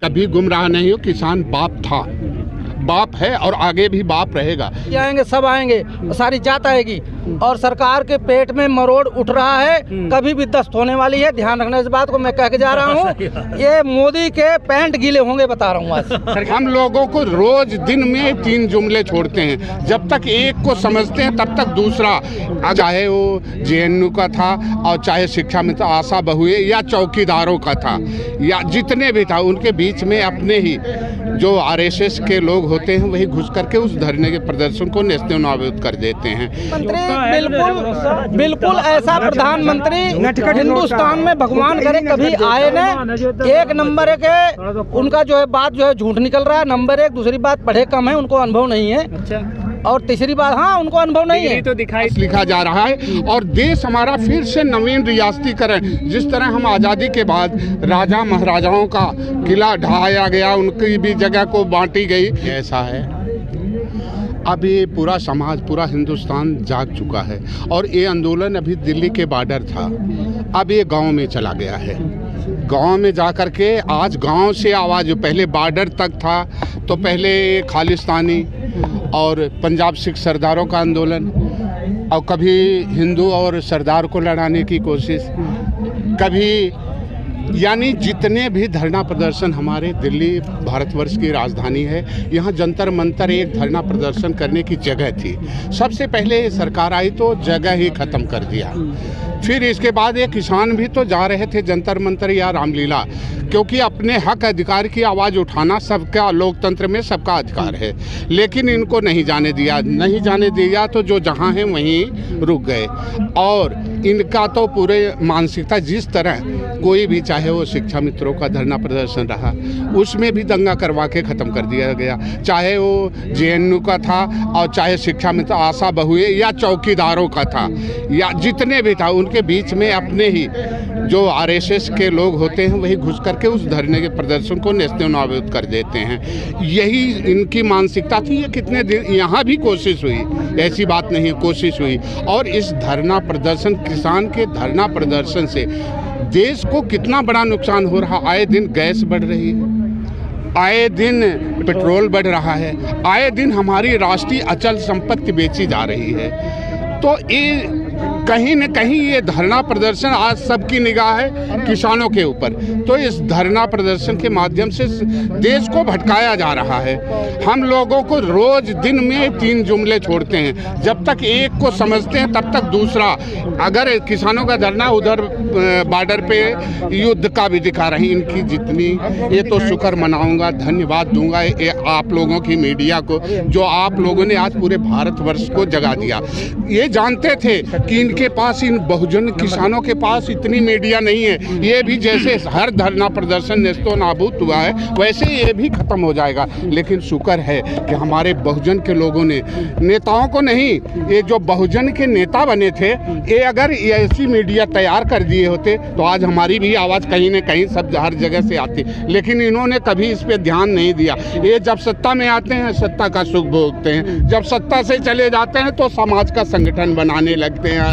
कभी गुमराह नहीं हो। किसान बाप था, बाप है और आगे भी बाप रहेगा। आएंगे सब आएंगे, सारी जात आएगी और सरकार के पेट में मरोड़ उठ रहा है, कभी भी दस्त होने वाली है। ध्यान रखना इस बात को, मैं कह के जा रहा हूँ। ये मोदी के पैंट गीले होंगे, बता रहा हूँ आज। हम लोगों को रोज दिन में 3 जुमले छोड़ते हैं। जब तक एक को समझते हैं तब तक दूसरा, चाहे वो जेएनयू का था और चाहे शिक्षा में आशा बहुए या चौकीदारों का था या जितने भी था, उनके बीच में अपने ही जो आरएसएस के लोग होते हैं वही घुस करके उस धरने के प्रदर्शन को नेस्तनाबूद कर देते हैं। मंत्री बिल्कुल ऐसा प्रधानमंत्री हिंदुस्तान में भगवान करे कभी आए न। एक नंबर के उनका जो है बात जो है झूठ निकल रहा है, नंबर 1। दूसरी बात पढ़े कम है, उनको अनुभव नहीं है। और तीसरी बात, हाँ, उनको अनुभव नहीं है। तो दिखाई लिखा जा रहा है और देश हमारा फिर से नवीन रियासतीकरण, जिस तरह हम आज़ादी के बाद राजा महाराजाओं का किला ढहाया गया, उनकी भी जगह को बांटी गई, ऐसा है। अब ये पूरा समाज, पूरा हिंदुस्तान जाग चुका है और ये आंदोलन अभी दिल्ली के बॉर्डर था, अब ये गांव में चला गया है। गांव में जा कर के आज गांव से आवाज़, पहले बॉर्डर तक था तो पहले खालिस्तानी और पंजाब सिख सरदारों का आंदोलन, और कभी हिंदू और सरदार को लड़ाने की कोशिश, कभी यानी जितने भी धरना प्रदर्शन हमारे दिल्ली भारतवर्ष की राजधानी है, यहाँ जंतर मंतर एक धरना प्रदर्शन करने की जगह थी। सबसे पहले सरकार आई तो जगह ही ख़त्म कर दिया। फिर इसके बाद ये किसान भी तो जा रहे थे जंतर मंतर या रामलीला, क्योंकि अपने हक अधिकार की आवाज़ उठाना सबका, लोकतंत्र में सबका अधिकार है। लेकिन इनको नहीं जाने दिया तो जो जहाँ हैं वहीं रुक गए। और इनका तो पूरे मानसिकता, जिस तरह कोई भी, चाहे वो शिक्षा मित्रों का धरना प्रदर्शन रहा, उसमें भी दंगा करवा के ख़त्म कर दिया गया। चाहे वो जेएनयू का था और चाहे शिक्षा मित्र आशा बहुए या चौकीदारों का था या जितने भी था, उनके बीच में अपने ही जो आरएसएस के लोग होते हैं वही घुस करके उस धरने के प्रदर्शन को नेस्तनाबूद कर देते हैं। यही इनकी मानसिकता थी। ये कितने दिन यहाँ भी कोशिश हुई, ऐसी बात नहीं, कोशिश हुई। और इस धरना प्रदर्शन, किसान के धरना प्रदर्शन से देश को कितना बड़ा नुकसान हो रहा। आए दिन गैस बढ़ रही है, आए दिन पेट्रोल बढ़ रहा है, आए दिन हमारी राष्ट्रीय अचल संपत्ति बेची जा रही है। तो ये कहीं न कहीं ये धरना प्रदर्शन, आज सबकी निगाह है किसानों के ऊपर, तो इस धरना प्रदर्शन के माध्यम से देश को भटकाया जा रहा है। हम लोगों को रोज दिन में 3 जुमले छोड़ते हैं। जब तक एक को समझते हैं तब तक दूसरा, अगर किसानों का धरना उधर बॉर्डर पे युद्ध का भी दिखा रही, इनकी जितनी, ये तो शुक्र मनाऊंगा, धन्यवाद दूंगा आप लोगों की मीडिया को, जो आप लोगों ने आज पूरे भारतवर्ष को जगा दिया। ये जानते थे कि इनके पास, इन बहुजन किसानों के पास इतनी मीडिया नहीं है। ये भी जैसे हर धरना प्रदर्शन नेस्तनाबूद हुआ है, वैसे ये भी खत्म हो जाएगा। लेकिन शुक्र है कि हमारे बहुजन के लोगों ने, नेताओं को नहीं, ये जो बहुजन के नेता बने थे, ये अगर ऐसी मीडिया तैयार कर दिए होते तो आज हमारी भी आवाज़ कहीं न कहीं सब हर जगह से आती। लेकिन इन्होंने कभी इस पर ध्यान नहीं दिया। ये जब सत्ता में आते हैं सत्ता का सुख भोगते हैं, जब सत्ता से चले जाते हैं तो समाज का संगठन बनाने लगते हैं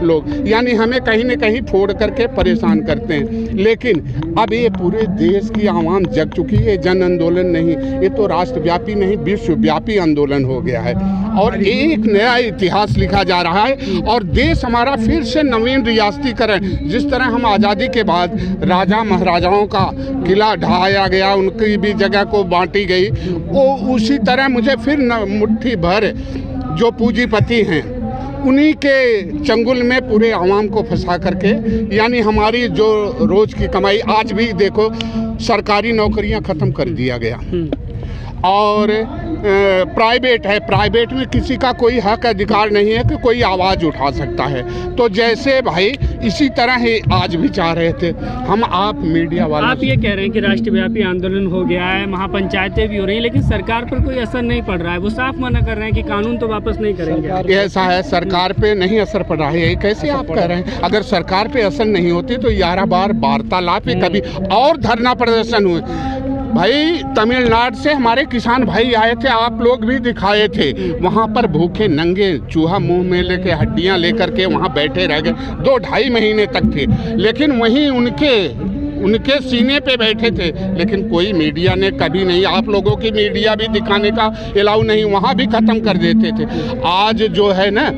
लोग, यानी हमें कहीं न कहीं फोड़ करके परेशान करते हैं। लेकिन अब ये पूरे देश की आवाम जग चुकी है। जन आंदोलन नहीं, ये तो राष्ट्रव्यापी नहीं, विश्वव्यापी आंदोलन हो गया है और एक नया इतिहास लिखा जा रहा है। और देश हमारा फिर से नवीन रियासतीकरण, जिस तरह हम आज़ादी के बाद राजा महाराजाओं का किला ढहाया गया, उनकी भी जगह को बांटी गई, वो उसी तरह मुझे फिर मुट्ठी भर जो पूंजीपति हैं उन्हीं के चंगुल में पूरे आवाम को फंसा करके, यानी हमारी जो रोज़ की कमाई, आज भी देखो सरकारी नौकरियां ख़त्म कर दिया गया और प्राइवेट है, प्राइवेट में किसी का कोई हक अधिकार नहीं है कि कोई आवाज़ उठा सकता है। तो जैसे भाई इसी तरह ही आज भी चाह रहे थे हम, आप मीडिया वाले, आप ये कह रहे हैं कि राष्ट्रव्यापी आंदोलन हो गया है, महापंचायतें भी हो रही हैं, लेकिन सरकार पर कोई असर नहीं पड़ रहा है। वो साफ मना कर रहे हैं कि कानून तो वापस नहीं करेंगे। ऐसा है, सरकार पे नहीं असर पड़ रहा है, ये कैसे आप कह रहे हैं? अगर सरकार पे असर नहीं होती तो 11 बार वार्तालाप, कभी और धरना प्रदर्शन हुए। भाई तमिलनाडु से हमारे किसान भाई आए थे, आप लोग भी दिखाए थे, वहाँ पर भूखे नंगे चूहा मुंह में लेके हड्डियाँ लेकर के वहाँ बैठे रह गए, 2-2.5 महीने तक थे। लेकिन वहीं उनके उनके सीने पे बैठे थे, लेकिन कोई मीडिया ने कभी नहीं, आप लोगों की मीडिया भी दिखाने का अलाउ नहीं, वहाँ भी ख़त्म कर देते थे। आज जो है ना,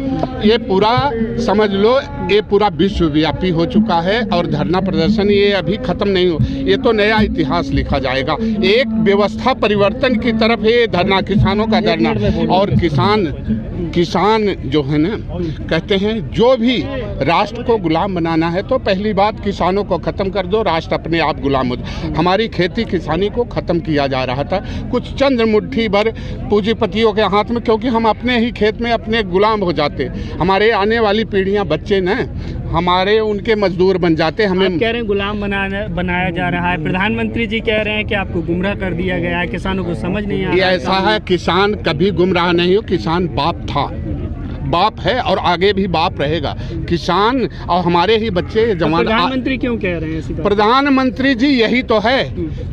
ये पूरा समझ लो ये पूरा विश्वव्यापी हो चुका है और धरना प्रदर्शन ये अभी ख़त्म नहीं हो, ये तो नया इतिहास लिखा जाएगा। एक व्यवस्था परिवर्तन की तरफ है ये धरना, किसानों का धरना। और किसान जो है ना, कहते हैं जो भी राष्ट्र को गुलाम बनाना है तो पहली बात किसानों को ख़त्म कर दो, राष्ट्र अपने आप गुलाम हो जाए। हमारी खेती किसानी को ख़त्म किया जा रहा था कुछ चंद मुट्ठी भर पूंजीपतियों के हाथ में, क्योंकि हम अपने ही खेत में अपने गुलाम हो जाते। हमारे आने वाली पीढ़ियां, बच्चे न हमारे उनके मजदूर बन जाते। हमें आप कह रहे हैं गुलाम बनाया जा रहा है, प्रधानमंत्री जी कह रहे हैं कि आपको गुमराह कर दिया गया है, किसानों को समझ नहीं आ रहा है। ऐसा है, किसान कभी गुमराह नहीं हो, किसान बाप था, बाप है और आगे भी बाप रहेगा। किसान और हमारे ही बच्चे जवान। प्रधानमंत्री क्यों कह रहे हैं? प्रधानमंत्री जी यही तो है,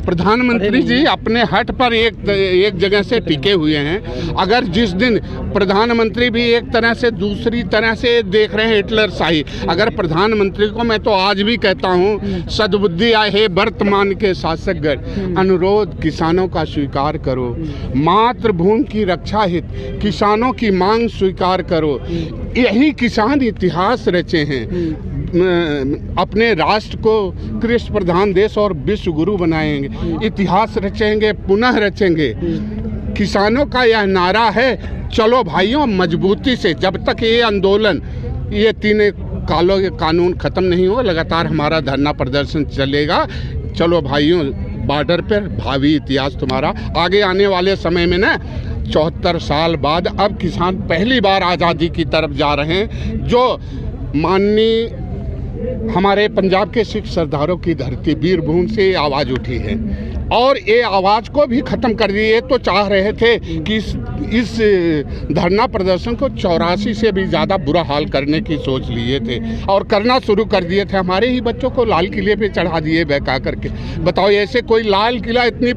प्रधानमंत्री जी अपने हट पर एक जगह से टिके हुए हैं। अगर जिस दिन प्रधानमंत्री भी एक तरह से दूसरी तरह से देख रहे हैं हिटलर शाही, अगर प्रधानमंत्री को मैं तो आज भी कहता हूँ सद्बुद्धि आए है वर्तमान के शासकगण, अनुरोध किसानों का स्वीकार करो, मातृभूमि की रक्षा हित किसानों की मांग स्वीकार करो। यही किसान इतिहास रचे हैं, अपने राष्ट्र को कृषि प्रधान देश और विश्व गुरु बनाएंगे, इतिहास रचेंगे, पुनः रचेंगे। किसानों का यह नारा है, चलो भाइयों मजबूती से, जब तक ये आंदोलन, ये 3 कालों के कानून ख़त्म नहीं हो, लगातार हमारा धरना प्रदर्शन चलेगा। चलो भाइयों, बॉर्डर पर भावी इतिहास तुम्हारा। आगे आने वाले समय में ना 74 साल बाद अब किसान पहली बार आज़ादी की तरफ जा रहे हैं, जो माननीय हमारे पंजाब के सिख सरदारों की धरती वीरभूमि से आवाज़ उठी है और ये आवाज़ को भी ख़त्म कर दिए। तो चाह रहे थे कि इस धरना प्रदर्शन को 84 से भी ज़्यादा बुरा हाल करने की सोच लिए थे और करना शुरू कर दिए थे। हमारे ही बच्चों को लाल किले पे चढ़ा दिए बहका करके। बताओ, ऐसे कोई लाल किला इतनी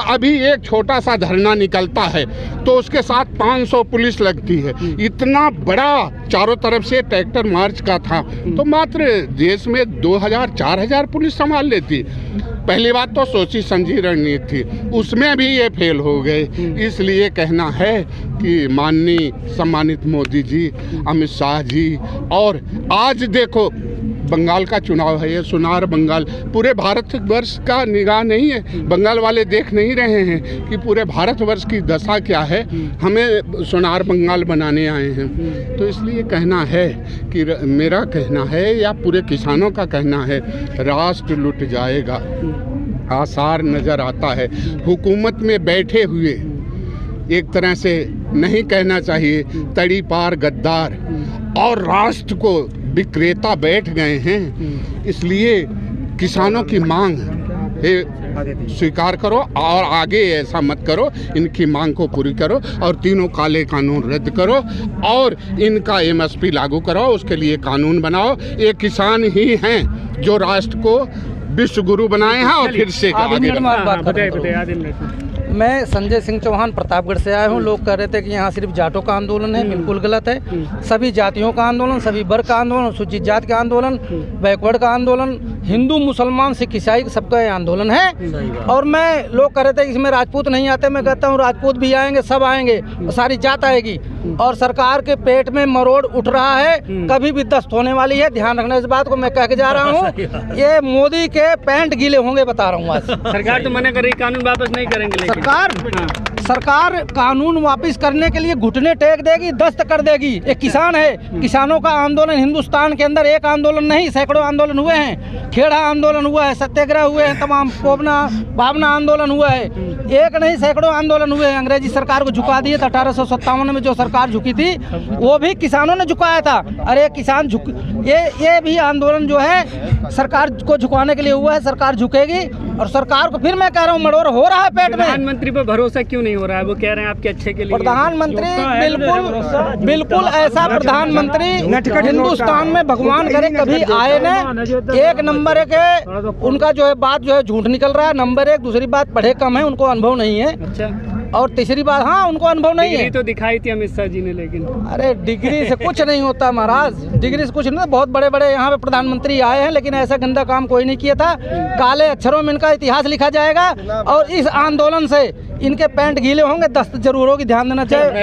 अभी एक छोटा सा धरना निकलता है तो उसके साथ 500 पुलिस लगती है। इतना बड़ा चारों तरफ से ट्रैक्टर मार्च का था तो मात्र देश में 2000-4000 पुलिस संभाल लेती। पहली बात तो सोची समझी रणनीति थी, उसमें भी ये फेल हो गए। इसलिए कहना है कि माननीय सम्मानित मोदी जी, अमित शाह जी, और आज देखो बंगाल का चुनाव है, ये सुनार बंगाल, पूरे भारतवर्ष का निगाह नहीं है। बंगाल वाले देख नहीं रहे हैं कि पूरे भारतवर्ष की दशा क्या है, हमें सुनार बंगाल बनाने आए हैं। तो इसलिए कहना है कि मेरा कहना है या पूरे किसानों का कहना है, राष्ट्र लुट जाएगा, आसार नज़र आता है। हुकूमत में बैठे हुए एक तरह से नहीं कहना चाहिए तड़ी पार गद्दार और राष्ट्र को विक्रेता बैठ गए हैं। इसलिए किसानों की मांग स्वीकार करो और आगे ऐसा मत करो, इनकी मांग को पूरी करो और 3 काले कानून रद्द करो और इनका MSP लागू करो, उसके लिए कानून बनाओ। ये किसान ही हैं जो राष्ट्र को विश्व गुरु बनाए हैं और फिर से मैं संजय सिंह चौहान प्रतापगढ़ से आया हूँ। लोग कह रहे थे कि यहाँ सिर्फ जाटों का आंदोलन है, बिल्कुल गलत है। सभी जातियों का आंदोलन, सभी वर्ग का आंदोलन, अनुसूचित जाति का आंदोलन, बैकवर्ड का आंदोलन, हिंदू मुसलमान सिख ईसाई सबका ये आंदोलन है। और मैं लोग कह रहे थे इसमें राजपूत नहीं आते, मैं कहता हूँ राजपूत भी आएंगे, सब आएंगे, सारी जात आएगी। और सरकार के पेट में मरोड़ उठ रहा है, कभी भी दस्त होने वाली है, ध्यान रखना इस बात को। मैं कह के जा रहा हूँ, ये मोदी के पैंट गीले होंगे, बता रहा हूँ आज। सरकार तो मना कर रही, कानून वापस नहीं करेंगे, लेकिन सरकार कानून वापस करने के लिए घुटने टेक देगी, दस्त कर देगी। एक किसान है, किसानों का आंदोलन हिंदुस्तान के अंदर एक आंदोलन नहीं, सैकड़ों आंदोलन हुए हैं। खेड़ा आंदोलन हुआ है, सत्याग्रह हुए हैं, तमाम कोबना भावना आंदोलन हुआ है, एक नहीं सैकड़ों आंदोलन हुए हैं। अंग्रेजी सरकार को झुका दिए था। 1857 में जो सरकार झुकी थी वो भी किसानों ने झुकाया था। अरे किसान झुक, ये भी आंदोलन जो है सरकार को झुकाने के लिए हुआ है। सरकार झुकेगी और सरकार को फिर मैं कह रहा हूँ मरोड़ हो रहा है पेट में। प्रधानमंत्री पर भरोसा क्यों नहीं हो रहा है? वो कह रहे हैं आपके अच्छे के लिए। प्रधानमंत्री बिल्कुल ऐसा प्रधानमंत्री हिंदुस्तान में भगवान करे कभी आए न। एक नंबर एक है उनका जो है बात जो है झूठ निकल रहा है। नंबर 1, दूसरी बात पढ़े कम है, उनको अनुभव नहीं है। और तीसरी बात, हाँ उनको अनुभव नहीं है। डिग्री तो दिखाई थी अमित शाह जी ने, लेकिन अरे डिग्री से कुछ नहीं होता महाराज, डिग्री से कुछ नहीं। बहुत बड़े बड़े यहाँ पे प्रधानमंत्री आए हैं, लेकिन ऐसा गंदा काम कोई नहीं किया था। काले अक्षरों में इनका इतिहास लिखा जाएगा और इस आंदोलन से इनके पैंट गीले होंगे, दस्त जरूर होगी, ध्यान देना चाहिए।